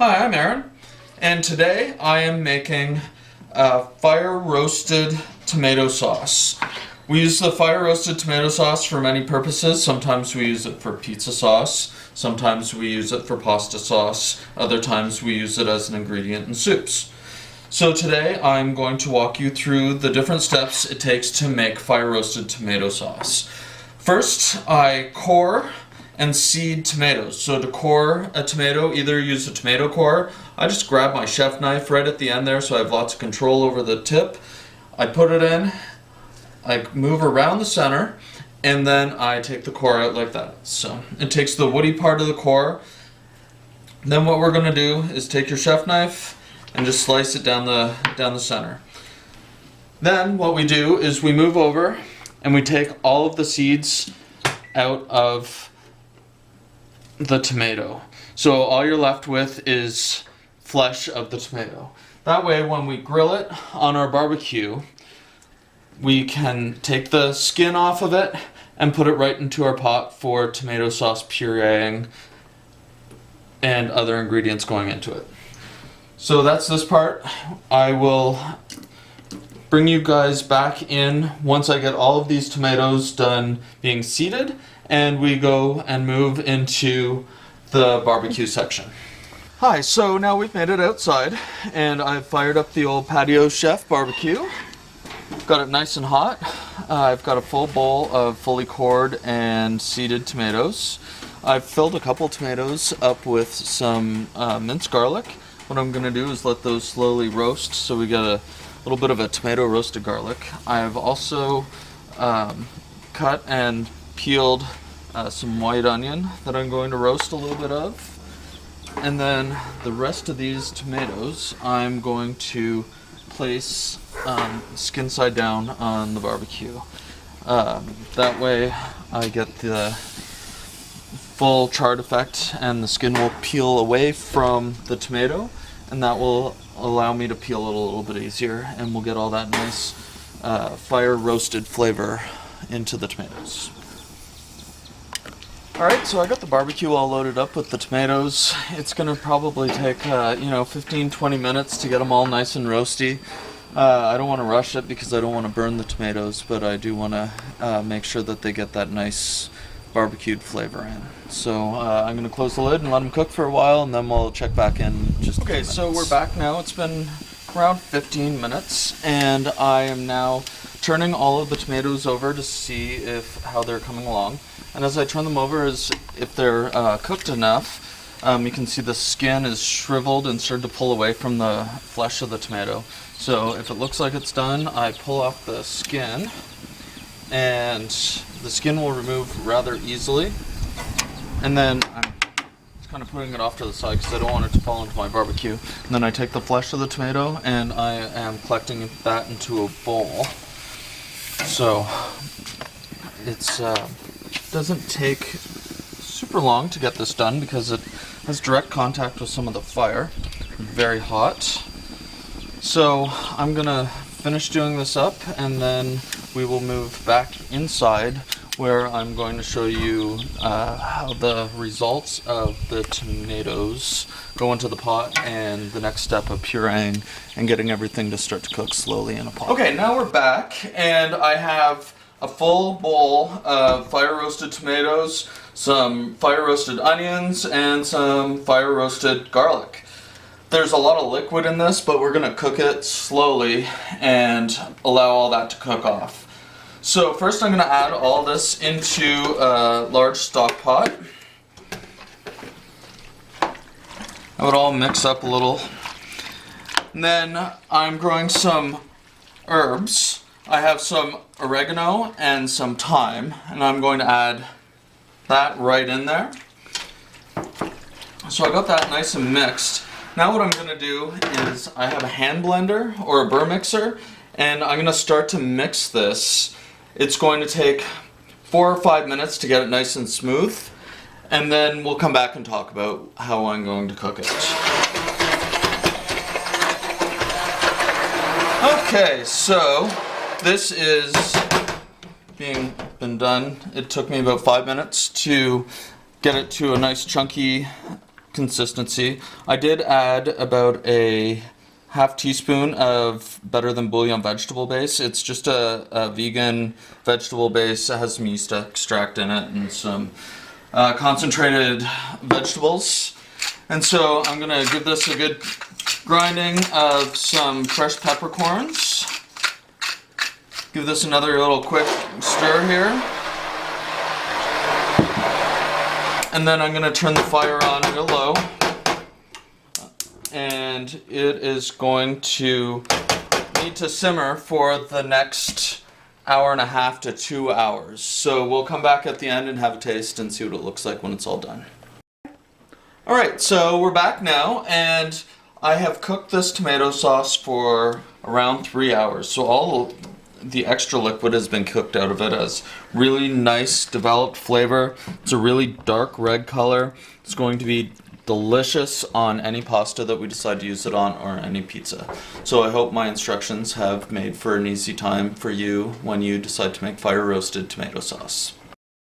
Hi, I'm Aaron, and today I am making fire roasted tomato sauce. We use the fire roasted tomato sauce for many purposes. Sometimes we use it for pizza sauce, sometimes we use it for pasta sauce, other times we use it as an ingredient in soups. So today I'm going to walk you through the different steps it takes to make fire roasted tomato sauce. First, I core and seed tomatoes. So to core a tomato, either use a tomato core. I just grab my chef knife right at the end there so I have lots of control over the tip. I put it in, I move around the center, and then I take the core out like that. So it takes the woody part of the core. Then what we're gonna do is take your chef knife and just slice it down the center. Then what we do is we move over and we take all of the seeds out of the tomato. So all you're left with is flesh of the tomato. That way when we grill it on our barbecue, we can take the skin off of it and put it right into our pot for tomato sauce pureeing and other ingredients going into it. So that's this part. I will bring you guys back in once I get all of these tomatoes done being seeded, and we go and move into the barbecue section. Hi, so now we've made it outside and I've fired up the old Patio Chef barbecue. Got it nice and hot. I've got a full bowl of fully cored and seeded tomatoes. I've filled a couple tomatoes up with some minced garlic. What I'm going to do is let those slowly roast so we get a little bit of a tomato roasted garlic. I've also cut and peeled some white onion that I'm going to roast a little bit of. And then the rest of these tomatoes I'm going to place skin side down on the barbecue. That way I get the full charred effect and the skin will peel away from the tomato, and that will allow me to peel it a little bit easier, and we'll get all that nice fire roasted flavor into the tomatoes. Alright, so I got the barbecue all loaded up with the tomatoes. It's going to probably take 15-20 minutes to get them all nice and roasty. I don't want to rush it because I don't want to burn the tomatoes, but I do want to make sure that they get that nice barbecued flavor in. So I'm going to close the lid and let them cook for a while, and then we'll check back in just a few minutes. So we're back now. It's been around 15 minutes, and I am now turning all of the tomatoes over to see how they're coming along. And as I turn them over, if they're cooked enough, you can see the skin is shriveled and started to pull away from the flesh of the tomato. So if it looks like it's done, I pull off the skin, and the skin will remove rather easily. And then I'm kind of putting it off to the side because I don't want it to fall into my barbecue. And then I take the flesh of the tomato and I am collecting that into a bowl. So it's doesn't take super long to get this done because it has direct contact with some of the fire. Very hot. So I'm gonna finish doing this up, and then we will move back inside where I'm going to show you how the results of the tomatoes go into the pot and the next step of pureeing and getting everything to start to cook slowly in a pot. Okay, now we're back, and I have a full bowl of fire roasted tomatoes, some fire roasted onions, and some fire roasted garlic. There's a lot of liquid in this, but we're gonna cook it slowly and allow all that to cook off. So first I'm gonna add all this into a large stock pot. I would all mix up a little. And then I'm growing some herbs. I have some oregano and some thyme, and I'm going to add that right in there. So I got that nice and mixed. Now what I'm going to do is I have a hand blender or a burr mixer, and I'm going to start to mix this. It's going to take 4 or 5 minutes to get it nice and smooth, and then we'll come back and talk about how I'm going to cook it. Okay, so this is been done. It took me about 5 minutes to get it to a nice chunky consistency. I did add about a half teaspoon of Better Than Bouillon vegetable base. It's just a vegan vegetable base. It has some yeast extract in it and some concentrated vegetables. And so I'm gonna give this a good grinding of some fresh peppercorns. Give this another little quick stir here. And then I'm gonna turn the fire on real low. And it is going to need to simmer for the next hour and a half to 2 hours. So we'll come back at the end and have a taste and see what it looks like when it's all done. Alright, so we're back now, and I have cooked this tomato sauce for around 3 hours. So all the extra liquid has been cooked out of it as really nice developed flavor. It's a really dark red color. It's going to be delicious on any pasta that we decide to use it on, or any pizza. So I hope my instructions have made for an easy time for you when you decide to make fire roasted tomato sauce.